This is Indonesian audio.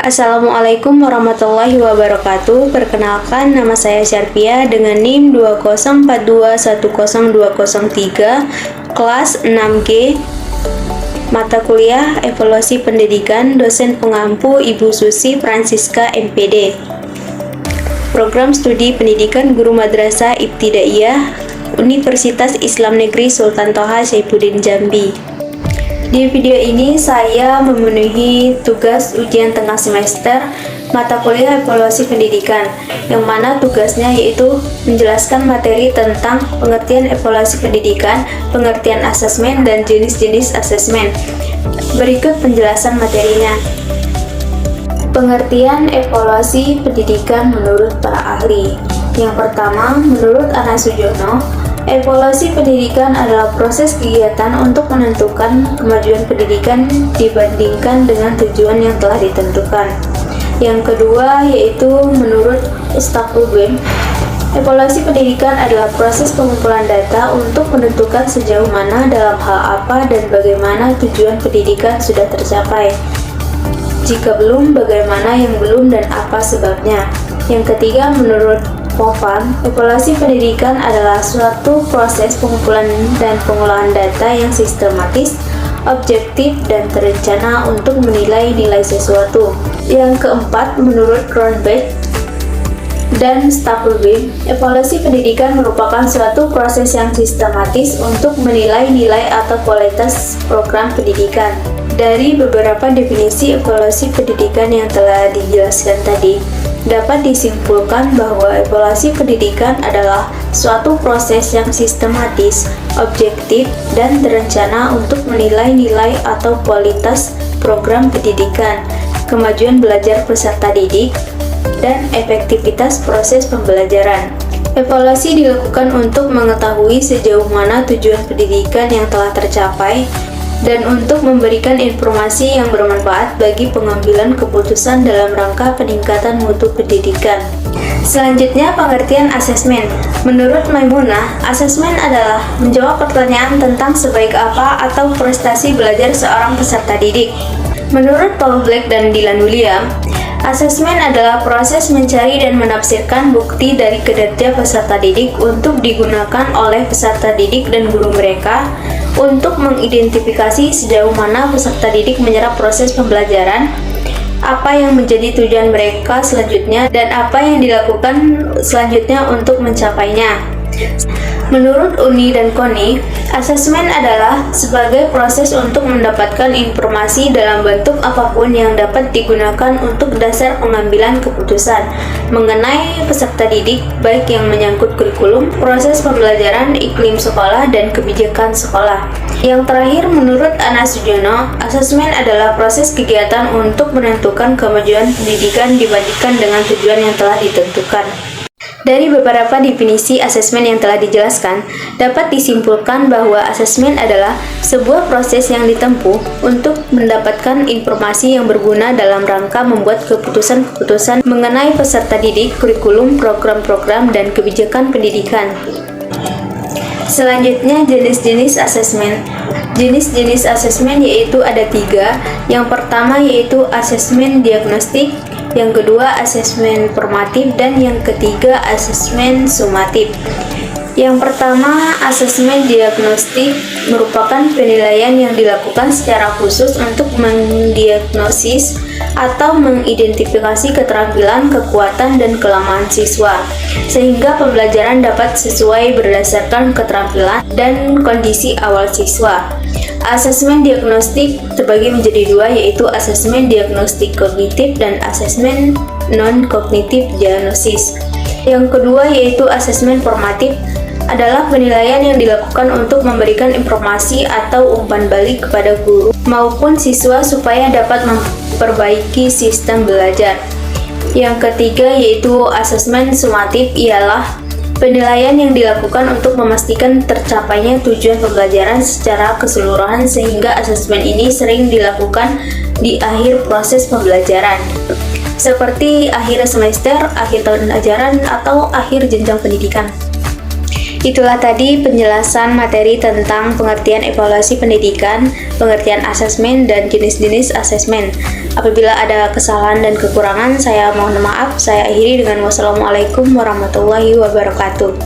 Assalamualaikum warahmatullahi wabarakatuh. Perkenalkan, nama saya Syarpia dengan NIM 204210203, kelas 6G, mata kuliah Evaluasi Pendidikan, dosen pengampu Ibu Susi Francisca MPD. Program Studi Pendidikan Guru Madrasah Ibtidaiyah Universitas Islam Negeri Sultan Toha Saifuddin Jambi. Di video ini saya memenuhi tugas ujian tengah semester mata kuliah Evaluasi Pendidikan, yang mana tugasnya yaitu menjelaskan materi tentang pengertian evaluasi pendidikan, pengertian asesmen, dan jenis-jenis asesmen. Berikut penjelasan materinya. Pengertian evaluasi pendidikan menurut para ahli. Yang pertama, menurut Ana Sujono, evaluasi pendidikan adalah proses kegiatan untuk menentukan kemajuan pendidikan dibandingkan dengan tujuan yang telah ditentukan. Yang kedua, yaitu menurut Ustadz Ruben, evaluasi pendidikan adalah proses pengumpulan data untuk menentukan sejauh mana dalam hal apa dan bagaimana tujuan pendidikan sudah tercapai. Jika belum, bagaimana yang belum dan apa sebabnya. Yang ketiga, menurut Popan, evaluasi pendidikan adalah suatu proses pengumpulan dan pengolahan data yang sistematis, objektif, dan terencana untuk menilai nilai sesuatu. Yang keempat, menurut Kronberg dan Stapleby, evaluasi pendidikan merupakan suatu proses yang sistematis untuk menilai nilai atau kualitas program pendidikan. Dari beberapa definisi evaluasi pendidikan yang telah dijelaskan tadi, dapat disimpulkan bahwa evaluasi pendidikan adalah suatu proses yang sistematis, objektif, dan terencana untuk menilai nilai atau kualitas program pendidikan, kemajuan belajar peserta didik, dan efektivitas proses pembelajaran. Evaluasi dilakukan untuk mengetahui sejauh mana tujuan pendidikan yang telah tercapai dan untuk memberikan informasi yang bermanfaat bagi pengambilan keputusan dalam rangka peningkatan mutu pendidikan. Selanjutnya, pengertian asesmen. Menurut Maimunah, asesmen adalah menjawab pertanyaan tentang sebaik apa atau prestasi belajar seorang peserta didik. Menurut Paul Black dan Dylan William, asesmen adalah proses mencari dan menafsirkan bukti dari kinerja peserta didik untuk digunakan oleh peserta didik dan guru mereka untuk mengidentifikasi sejauh mana peserta didik menyerap proses pembelajaran, apa yang menjadi tujuan mereka selanjutnya, dan apa yang dilakukan selanjutnya untuk mencapainya. Menurut Uni dan Koni, asesmen adalah sebagai proses untuk mendapatkan informasi dalam bentuk apapun yang dapat digunakan untuk dasar pengambilan keputusan mengenai peserta didik, baik yang menyangkut kurikulum, proses pembelajaran, iklim sekolah, dan kebijakan sekolah. Yang terakhir, menurut Ana Sujono, asesmen adalah proses kegiatan untuk menentukan kemajuan pendidikan dibandingkan dengan tujuan yang telah ditentukan. Dari beberapa definisi asesmen yang telah dijelaskan, dapat disimpulkan bahwa asesmen adalah sebuah proses yang ditempuh untuk mendapatkan informasi yang berguna dalam rangka membuat keputusan-keputusan mengenai peserta didik, kurikulum, program-program, dan kebijakan pendidikan. Selanjutnya, jenis-jenis asesmen. Jenis-jenis asesmen yaitu ada 3. Yang pertama yaitu asesmen diagnostik, yang kedua asesmen formatif, dan yang ketiga asesmen sumatif. Yang pertama, asesmen diagnostik merupakan penilaian yang dilakukan secara khusus untuk mendiagnosis atau mengidentifikasi keterampilan, kekuatan, dan kelemahan siswa, sehingga pembelajaran dapat sesuai berdasarkan keterampilan dan kondisi awal siswa. Asesmen diagnostik terbagi menjadi 2, yaitu asesmen diagnostik kognitif dan asesmen non-kognitif diagnosis. Yang kedua yaitu asesmen formatif, adalah penilaian yang dilakukan untuk memberikan informasi atau umpan balik kepada guru maupun siswa supaya dapat memperbaiki sistem belajar. Yang ketiga yaitu asesmen sumatif, ialah penilaian yang dilakukan untuk memastikan tercapainya tujuan pembelajaran secara keseluruhan, sehingga asesmen ini sering dilakukan di akhir proses pembelajaran, seperti akhir semester, akhir tahun ajaran, atau akhir jenjang pendidikan. Itulah tadi penjelasan materi tentang pengertian evaluasi pendidikan, pengertian asesmen, dan jenis-jenis asesmen. Apabila ada kesalahan dan kekurangan, saya mohon maaf. Saya akhiri dengan wassalamualaikum warahmatullahi wabarakatuh.